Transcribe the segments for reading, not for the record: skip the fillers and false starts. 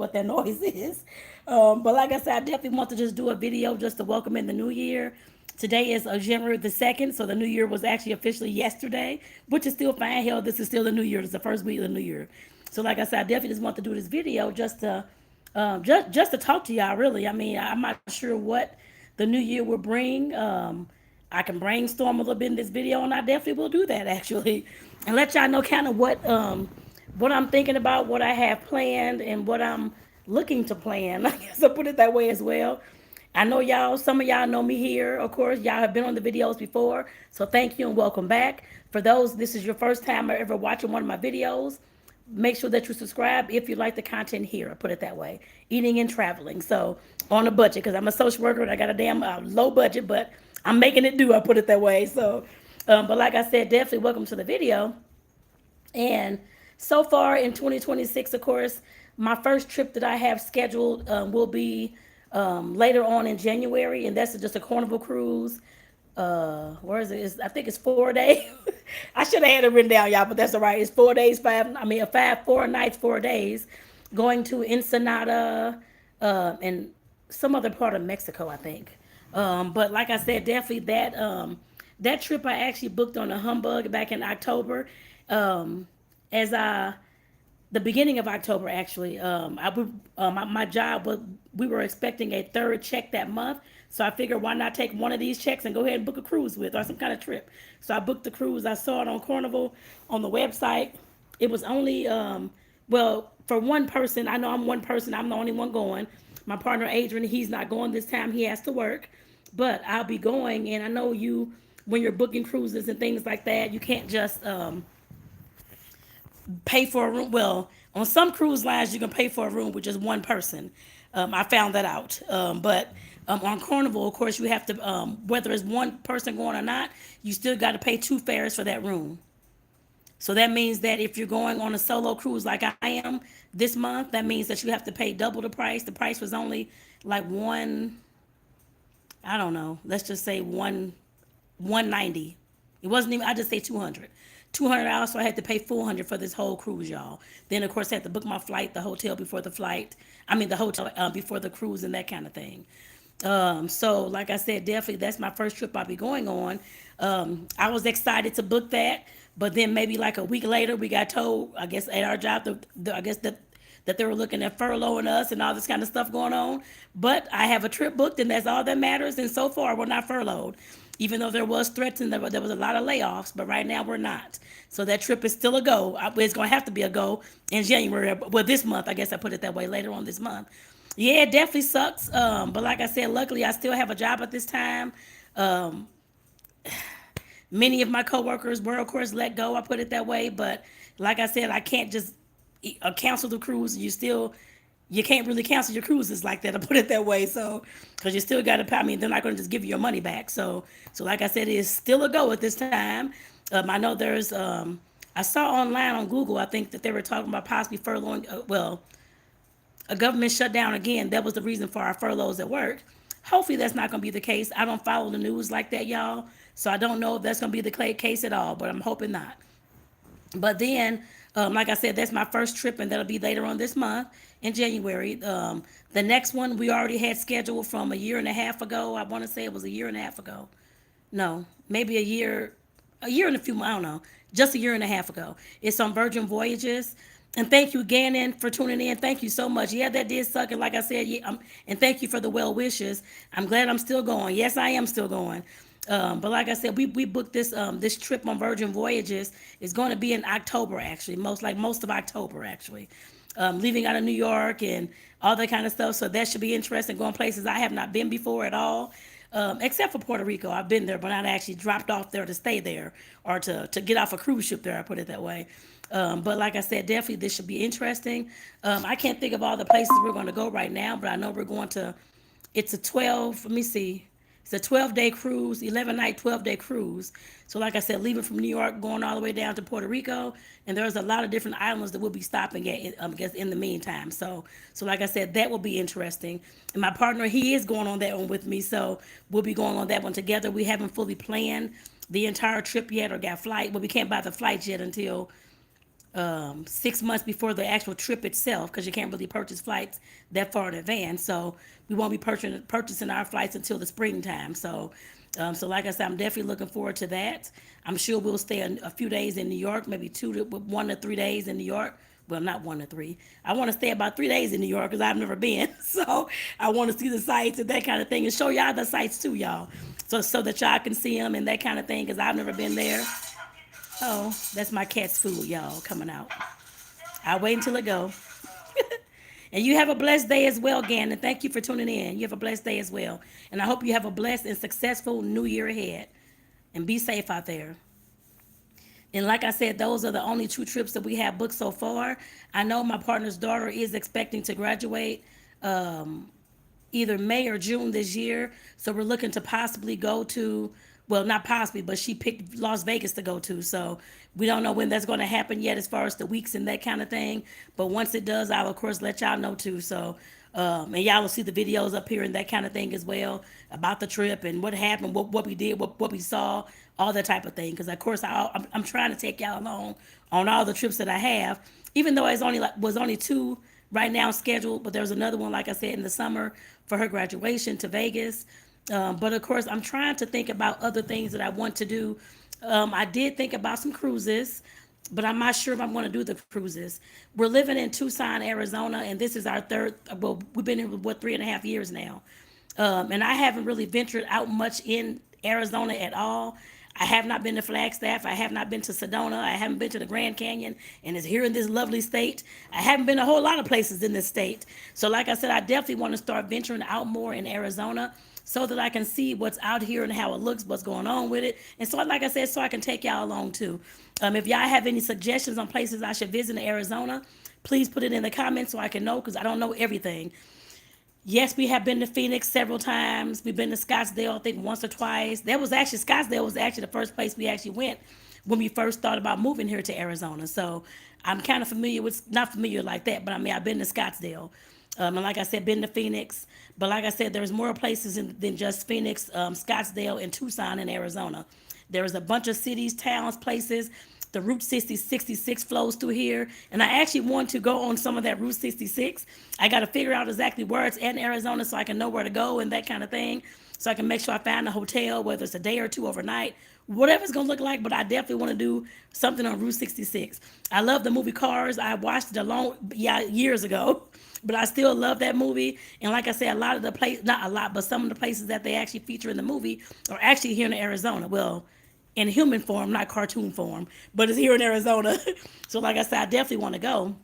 what that noise is. But like I said, I definitely want to just do a video just to welcome in the new year. Today is January the 2nd, so the new year was actually officially yesterday, which is still fine. Hell, this is still the new year. It's the first week of the new year. So like I said, I definitely just want to do this video just to talk to y'all really. I mean, I'm not sure what the new year will bring. I can brainstorm a little bit in this video, and I definitely will do that actually, and let y'all know kind of what I'm thinking about, what I have planned, and what I'm looking to plan. I guess I'll put it that way as well. I know y'all, some of y'all know me here. Of course, y'all have been on the videos before, so thank you and welcome back. For those, this is your first time ever watching one of my videos, make sure that you subscribe if you like the content here. I put it that way. Eating and traveling. So on a budget, because I'm a social worker and I got a damn low budget, but I'm making it do. I put it that way. So, but like I said, definitely welcome to the video. And so far in 2026, of course, my first trip that I have scheduled will be later on in January, and that's just a Carnival cruise. Where is it? I think it's 4 days. I should have had it written down, y'all, but that's all right. It's 4 days, five, 4 nights, 4 days, going to Ensenada and some other part of Mexico, I think. But like I said, definitely that trip I actually booked on a humbug back in October. As I the beginning of October actually. My job was we were expecting a third check that month, so I figured why not take one of these checks and go ahead and book a cruise with or some kind of trip. So I booked the cruise. I saw it on Carnival on the website. It was only well for one person. I know I'm one person. I'm the only one going. My partner Adrian, he's not going this time. He has to work, but I'll be going. And I know you when you're booking cruises and things like that, you can't just pay for a room. Well, on some cruise lines, you can pay for a room with just one person. I found that out. But on Carnival, of course, you have to, whether it's one person going or not, you still got to pay two fares for that room. So that means that if you're going on a solo cruise like I am this month, that means that you have to pay double the price. The price was only like I don't know, let's just say 190. It wasn't even, I just say 200. $200, so I had to pay 400 for this whole cruise, y'all. Then of course I had to book my flight, the hotel before the flight. I mean the hotel before the cruise and that kind of thing. So like I said, definitely that's my first trip I'll be going on. I was excited to book that, but then maybe like a week later we got told, I guess at our job, I guess that they were looking at furloughing us and all this kind of stuff going on. But I have a trip booked and that's all that matters. And so far we're not furloughed, even though there was threats and there was a lot of layoffs, but right now we're not. So that trip is still a go. It's going to have to be a go in January. Well, this month, I guess I put it that way, later on this month. Yeah, it definitely sucks. But like I said, luckily I still have a job at this time. Um, Many of my coworkers were, of course, let go. I put it that way. But like I said, I can't just cancel the cruise. You can't really cancel your cruises like that. I put it that way. So because you still got to pay. I mean, they're not going to just give you your money back. So like I said, it is still a go at this time. I know there's. I saw online on Google. I think that they were talking about possibly furloughing. A government shutdown again. That was the reason for our furloughs at work. Hopefully that's not going to be the case. I don't follow the news like that, y'all. So I don't know if that's going to be the case at all, but I'm hoping not. But then, like I said, that's my first trip, and that'll be later on this month in January. The next one we already had scheduled from a year and a half ago. I want to say it was a year and a half ago. No, maybe a year and a few months. I don't know, just a year and a half ago. It's on Virgin Voyages. And thank you, Gannon, for tuning in. Thank you so much. Yeah, that did suck. And like I said, yeah, and thank you for the well wishes. I'm glad I'm still going. Yes, I am still going. But like I said, we booked this trip on Virgin Voyages. It's going to be in October, actually, most of October, actually. Leaving out of New York and all that kind of stuff. So that should be interesting. Going places I have not been before at all. Except for Puerto Rico. I've been there, but not actually dropped off there to stay there or to get off a cruise ship there, I put it that way. But like I said, definitely this should be interesting. I can't think of all the places we're going to go right now, but I know we're going to, it's a 12, let me see. It's a 12-day cruise, 11-night, 12-day cruise. So like I said, leaving from New York, going all the way down to Puerto Rico, and there's a lot of different islands that we'll be stopping at, I guess, in the meantime. So like I said, that will be interesting. And my partner, he is going on that one with me, so we'll be going on that one together. We haven't fully planned the entire trip yet or got flight, but we can't buy the flights yet until 6 months before the actual trip itself, because you can't really purchase flights that far in advance. So we won't be purchasing our flights until the springtime. So like I said, I'm definitely looking forward to that. I'm sure we'll stay a few days in New York, maybe 1 to 3 days in New York. Well, not 1 to 3. I want to stay about 3 days in New York because I've never been. So I want to see the sights and that kind of thing, and show y'all the sights too, y'all. So that y'all can see them and that kind of thing, because I've never been there. Oh, that's my cat's food, y'all, coming out. I'll wait until it go. And you have a blessed day as well, Gannon. Thank you for tuning in. You have a blessed day as well. And I hope you have a blessed and successful new year ahead. And be safe out there. And like I said, those are the only 2 trips that we have booked so far. I know my partner's daughter is expecting to graduate either May or June this year. So we're looking to possibly go to, well, not possibly, but she picked Las Vegas to go to. So we don't know when that's going to happen yet as far as the weeks and that kind of thing. But once it does, I'll, of course, let y'all know too. So, and y'all will see the videos up here and that kind of thing as well about the trip and what happened, what we did, what we saw, all that type of thing. Because, of course, I'm trying to take y'all along on all the trips that I have, even though it's only 2 right now scheduled, but there's another one, like I said, in the summer for her graduation to Vegas. But of course, I'm trying to think about other things that I want to do. I did think about some cruises, but I'm not sure if I'm going to do the cruises. We're living in Tucson, Arizona, and this is our third. Well, we've been here for 3.5 years now, and I haven't really ventured out much in Arizona at all. I have not been to Flagstaff. I have not been to Sedona. I haven't been to the Grand Canyon, and it's here in this lovely state. I haven't been a whole lot of places in this state. So, like I said, I definitely want to start venturing out more in Arizona so that I can see what's out here and how it looks, what's going on with it. And so, like I said, so I can take y'all along too. If y'all have any suggestions on places I should visit in Arizona, please put it in the comments so I can know, because I don't know everything. Yes, we have been to Phoenix several times. We've been to Scottsdale, I think, once or twice. Scottsdale was actually the first place we actually went when we first thought about moving here to Arizona. So I'm kind of familiar with, not familiar like that, but I mean, I've been to Scottsdale. And like I said, been to Phoenix. But like I said, there's more places than just Phoenix, Scottsdale, and Tucson in Arizona. There's a bunch of cities, towns, places. The Route 66 flows through here. And I actually want to go on some of that Route 66. I got to figure out exactly where it's in Arizona so I can know where to go and that kind of thing. So I can make sure I find a hotel, whether it's a day or 2 overnight, whatever it's going to look like. But I definitely want to do something on Route 66. I love the movie Cars. I watched it years ago. But I still love that movie. And like I said, a lot of the place, not a lot, but some of the places that they actually feature in the movie are actually here in Arizona. Well, in human form, not cartoon form, but it's here in Arizona. So like I said, I definitely want to go.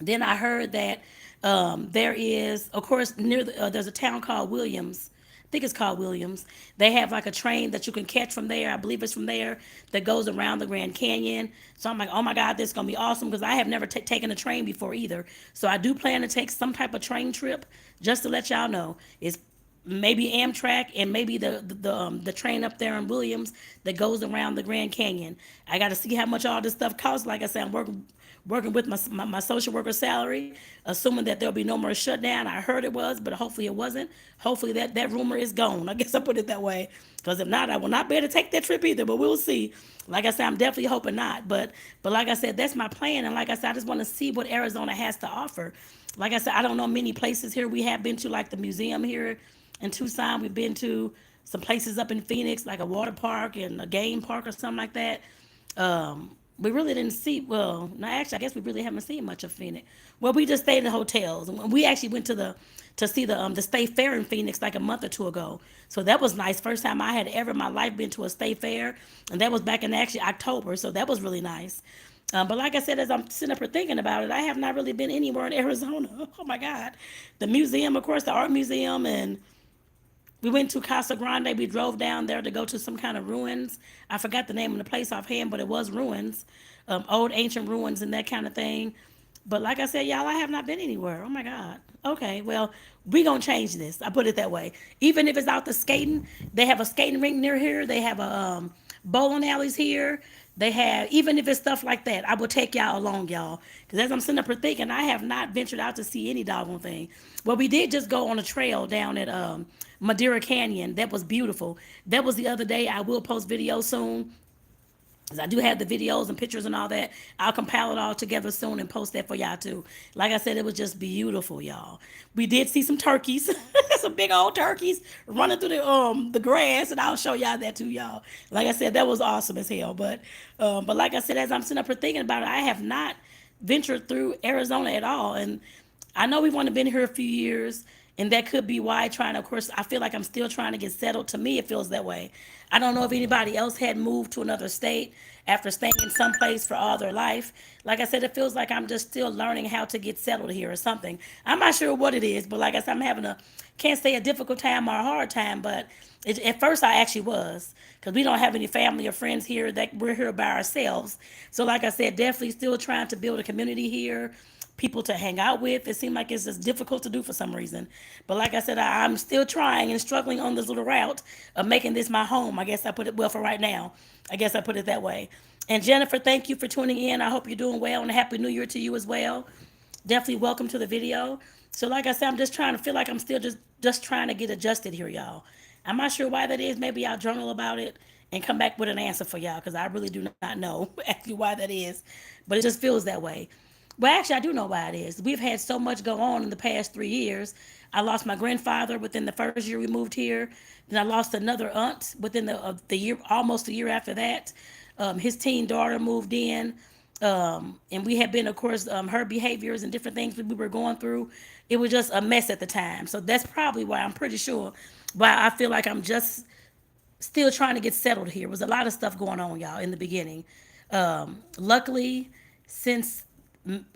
Then I heard that there is, of course, there's a town called Williams. I think it's called Williams. They have like a train that you can catch from there. I believe it's from there that goes around the Grand Canyon. So I'm like, oh my God, this is going to be awesome, because I have never taken a train before either. So I do plan to take some type of train trip, just to let y'all know. It's maybe Amtrak and maybe the train up there in Williams that goes around the Grand Canyon. I got to see how much all this stuff costs. Like I said, I'm working with my social worker salary, assuming that there'll be no more shutdown. I heard it was, but hopefully it wasn't. Hopefully that rumor is gone. I guess I put it that way, because if not, I will not be able to take that trip either. But we'll see. Like I said, I'm definitely hoping not. But like I said, that's my plan. And like I said, I just want to see what Arizona has to offer. Like I said, I don't know many places here we have been to, like the museum here in Tucson. We've been to some places up in Phoenix, like a water park and a game park or something like that. We really didn't see, well, no, actually, I guess we really haven't seen much of Phoenix. Well, we just stayed in the hotels. And we actually went to see the State Fair in Phoenix like a month or 2 ago. So that was nice. First time I had ever in my life been to a state fair, and that was back in actually October. So that was really nice. But like I said, as I'm sitting up here thinking about it, I have not really been anywhere in Arizona. Oh my God. The museum, of course, the art museum, and we went to Casa Grande. We drove down there to go to some kind of ruins. I forgot the name of the place offhand, but it was ruins, old ancient ruins and that kind of thing. But like I said, y'all, I have not been anywhere. Oh my God. Okay, well, we gonna change this. I put it that way. Even if it's out the skating, they have a skating rink near here. They have a bowling alleys here. They have, even if it's stuff like that, I will take y'all along, y'all. Because as I'm sitting up here thinking, I have not ventured out to see any doggone thing. Well, we did just go on a trail down at Madeira Canyon. That was beautiful. That was the other day. I will post video soon 'Cause I do have the videos and pictures and all that. I'll compile it all together soon and post that for y'all too. Like I said, it was just beautiful, y'all. We did see some turkeys, some big old turkeys running through the grass, and I'll show y'all that too, y'all. Like I said, that was awesome as hell. But like I said, as I'm sitting up here thinking about it, I have not ventured through Arizona at all, and I know we've only been here a few years, and that could be why trying. Of course, I feel like I'm still trying to get settled. To me, it feels that way. I don't know if anybody else had moved to another state after staying in some place for all their life. Like I said, it feels like I'm just still learning how to get settled here or something. I'm not sure what it is, but like I said, I'm having a can't say a difficult time or a hard time, but at first I actually was because we don't have any family or friends here that we're here by ourselves. So like I said, definitely still trying to build a community here, people to hang out with. It seemed like it's just difficult to do for some reason. But like I said, I'm still trying and struggling on this little route of making this my home. I guess I put it well for right now. I guess I put it that way. And Jennifer, thank you for tuning in. I hope you're doing well, and a happy new year to you as well. Definitely welcome to the video. So like I said, I'm just trying to feel like I'm still just trying to get adjusted here, y'all. I'm not sure why that is. Maybe I'll journal about it and come back with an answer for y'all because I really do not know actually why that is. But it just feels that way. Well, actually, I do know why it is. We've had so much go on in the past 3 years. I lost my grandfather within the first year we moved here. Then I lost another aunt within the year, almost a year after that. His teen daughter moved in, and we had been, of course, her behaviors and different things that we were going through. It was just a mess at the time. So that's probably why I'm pretty sure why I feel like I'm just still trying to get settled here. There was a lot of stuff going on, y'all, in the beginning. Luckily, since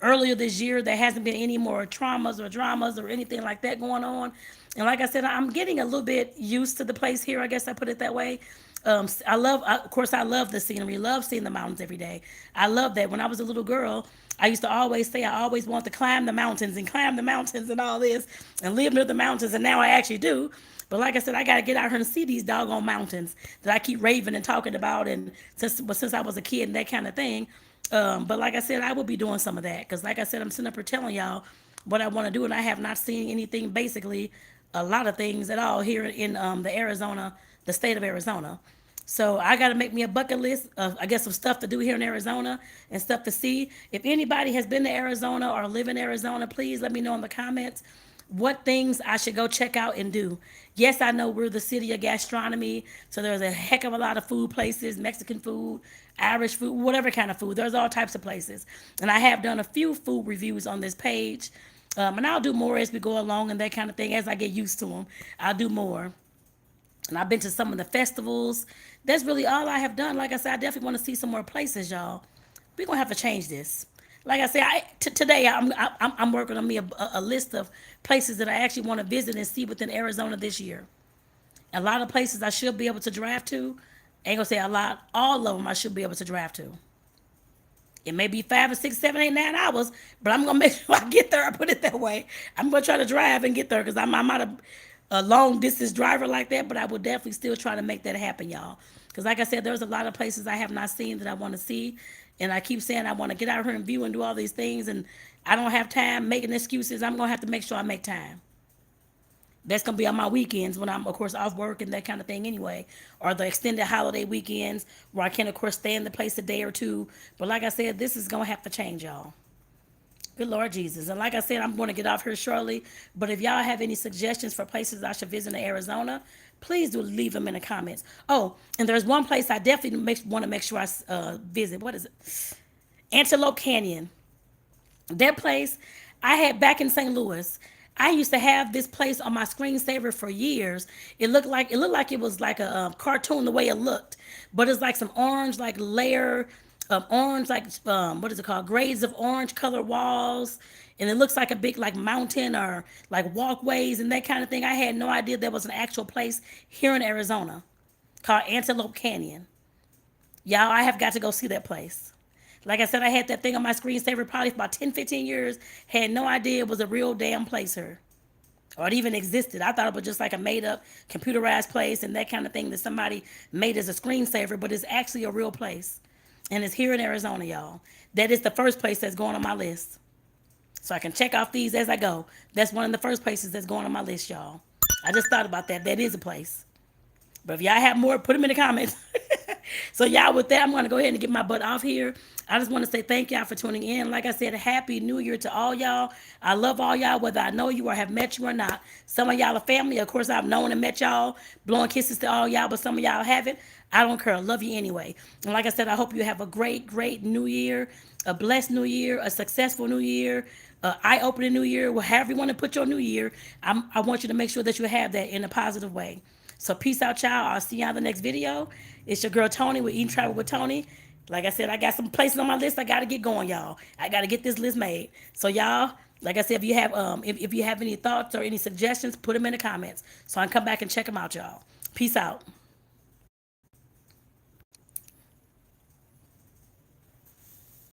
earlier this year, there hasn't been any more traumas or dramas or anything like that going on. And like I said, I'm getting a little bit used to the place here. I guess I put it that way. Of course, I love the scenery. Love seeing the mountains every day. I love that. When I was a little girl, I used to always say I always want to climb the mountains and all this and live near the mountains. And now I actually do. But like I said, I got to get out here and see these doggone mountains that I keep raving and talking about. And since I was a kid and that kind of thing. But like I said, I will be doing some of that because, like I said, I'm sitting up here telling y'all what I want to do, and I have not seen anything, basically, a lot of things at all here in the state of Arizona. So I got to make me a bucket list of, I guess, some stuff to do here in Arizona and stuff to see. If anybody has been to Arizona or live in Arizona, please let me know in the comments what things I should go check out and do. Yes, I know we're the city of gastronomy, so there's a heck of a lot of food places, Mexican food, Irish food, whatever kind of food. There's all types of places. And I have done a few food reviews on this page. And I'll do more as we go along and that kind of thing. As I get used to them, I'll do more. And I've been to some of the festivals. That's really all I have done. Like I said, I definitely want to see some more places, y'all. We're gonna have to change this. Like I said, today I'm working on me a list of places that I actually want to visit and see within Arizona this year. A lot of places I should be able to drive to. Ain't gonna say a lot. All of them I should be able to drive to. It may be 5 or 6, 7, 8, 9 hours, but I'm gonna make sure I get there. I put it that way. I'm gonna try to drive and get there because I'm not a long distance driver like that, but I will definitely still try to make that happen, y'all. Because like I said, there's a lot of places I have not seen that I want to see, and I keep saying I want to get out here and view and do all these things, and I don't have time making excuses. I'm gonna have to make sure I make time. That's gonna be on my weekends when I'm, of course, off work and that kind of thing anyway, or the extended holiday weekends where I can, of course, stay in the place a day or two. But like I said, this is gonna have to change, y'all. Good Lord Jesus. And like I said, I'm going to get off here shortly. But if y'all have any suggestions for places I should visit in Arizona, please do leave them in the comments. Oh, and there's one place I definitely want to make sure I visit. What is it? Antelope Canyon. That place I had back in St. Louis. I used to have this place on my screensaver for years. It looked like it was like a cartoon the way it looked, but it's like some orange like layer of orange like what is it called? Grades of orange color walls, and it looks like a big like mountain or like walkways and that kind of thing. I had no idea there was an actual place here in Arizona called Antelope Canyon. Y'all, I have got to go see that place. Like I said, I had that thing on my screensaver probably for about 10, 15 years. Had no idea it was a real damn place here. Or it even existed. I thought it was just like a made up computerized place and that kind of thing that somebody made as a screensaver, but it's actually a real place. And it's here in Arizona, y'all. That is the first place that's going on my list. So I can check off these as I go. That's one of the first places that's going on my list, y'all. I just thought about that. That is a place. But if y'all have more, put them in the comments. So y'all, with that, I'm gonna go ahead and get my butt off here. I just want to say thank y'all for tuning in. Like I said, a happy new year to all y'all. I love all y'all, whether I know you or have met you or not. Some of y'all are family. Of course, I've known and met y'all, blowing kisses to all y'all, but some of y'all haven't. I don't care. I love you anyway. And like I said, I hope you have a great, great new year, a blessed new year, a successful new year, eye-opening new year, however you want to put your new year. I want you to make sure that you have that in a positive way. So peace out, y'all. I'll see y'all in the next video. It's your girl Toni with Eating Travel with Toni. Like I said, I got some places on my list I gotta get going, y'all. I gotta get this list made. So y'all, like I said, if you have any thoughts or any suggestions, put them in the comments so I can come back and check them out, y'all. Peace out.